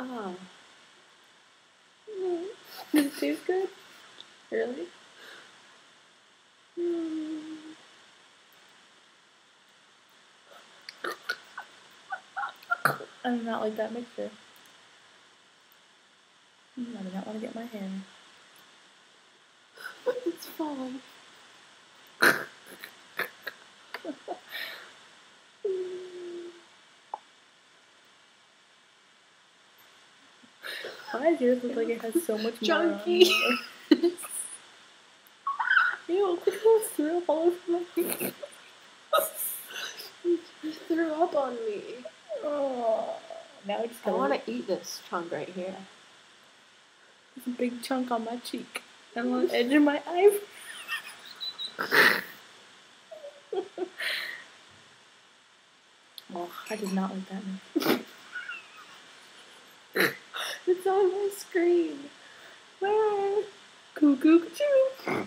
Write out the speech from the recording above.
Oh. Does it taste good? Really? I do not like that mixture. I do not want to get my hand. It's falling. Why does yours look like it has so much more on Chunky. it? Ew, look how it threw up all over my face. You threw up on me. Oh, now I just I got want to eat this chunk right here. a big chunk on my cheek and on the edge of my eye. Oh, I did not like that mixture. It's on my screen. Cuckoo, choo.